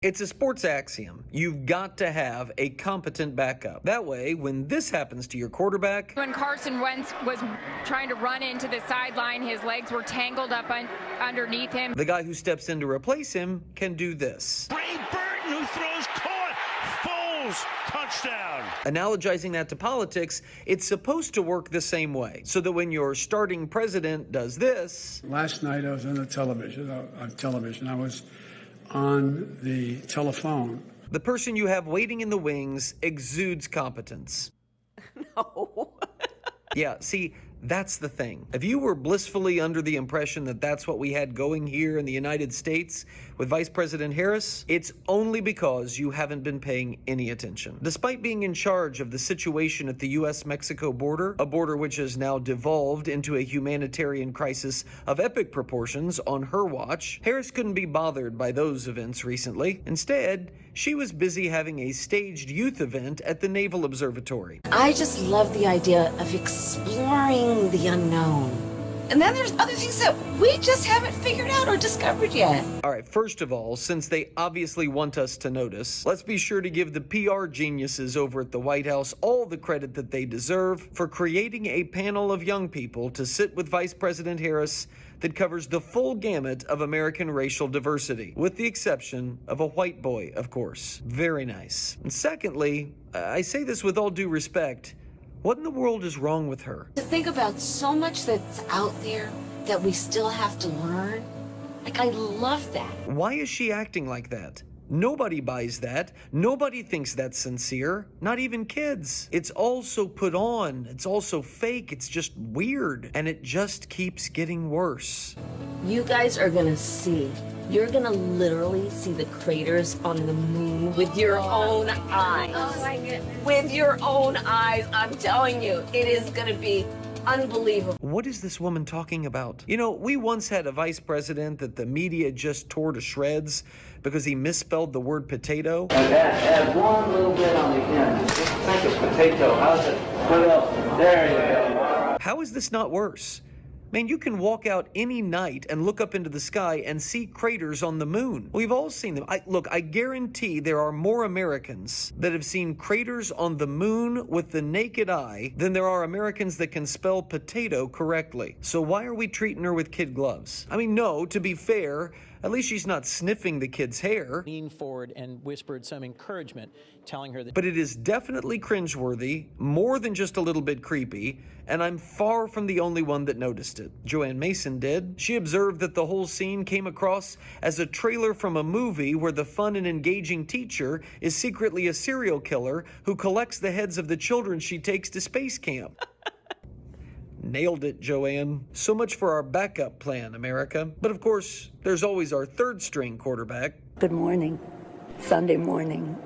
It's a sports axiom. You've got to have a competent backup. That way, when this happens to your quarterback... When Carson Wentz was trying to run into the sideline, his legs were tangled up underneath him. The guy who steps in to replace him can do this. Ray Burton, who throws caught. Foles, touchdown. Analogizing that to politics, it's supposed to work the same way. So that when your starting president does this... Last night I was on television. I was on the telephone. The person you have waiting in the wings exudes competence. No. Yeah, see, that's the thing. If you were blissfully under the impression that that's what we had going here in the United States with Vice President Harris, it's only because you haven't been paying any attention. Despite being in charge of the situation at the U.S.-Mexico border, a border which has now devolved into a humanitarian crisis of epic proportions on her watch, Harris couldn't be bothered by those events recently. Instead, she was busy having a staged youth event at the Naval Observatory. I just love the idea of exploring the unknown. And then there's other things that we just haven't figured out or discovered yet. All right, first of all, since they obviously want us to notice, let's be sure to give the PR geniuses over at the White House all the credit that they deserve for creating a panel of young people to sit with Vice President Harris that covers the full gamut of American racial diversity, with the exception of a white boy, of course. Very nice. And secondly, I say this with all due respect, what in the world is wrong with her? To think about so much that's out there that we still have to learn. Like, I love that. Why is she acting like that? Nobody buys that. Nobody thinks that's sincere. Not even kids. It's all so put on. It's all so fake. It's just weird. And it just keeps getting worse. You guys are gonna see. You're gonna literally see the craters on the moon with your own eyes. Oh my goodness. With your own eyes, I'm telling you, it is gonna be unbelievable. What is this woman talking about? You know, we once had a vice president that the media just tore to shreds because he misspelled the word potato. Add one little bit on the end. Just think of potato. How's it? What else? There you go. How is this not worse? Man, you can walk out any night and look up into the sky and see craters on the moon. We've all seen them. Look, I guarantee there are more Americans that have seen craters on the moon with the naked eye than there are Americans that can spell potato correctly. So why are we treating her with kid gloves? I mean, no, to be fair, at least she's not sniffing the kid's hair. Leaned forward and whispered some encouragement, telling her that... But it is definitely cringeworthy, more than just a little bit creepy, and I'm far from the only one that noticed it. Joanne Mason did. She observed that the whole scene came across as a trailer from a movie where the fun and engaging teacher is secretly a serial killer who collects the heads of the children she takes to space camp. Nailed it, Joanne. So much for our backup plan, America. But of course, there's always our third string quarterback. Good morning. Sunday morning.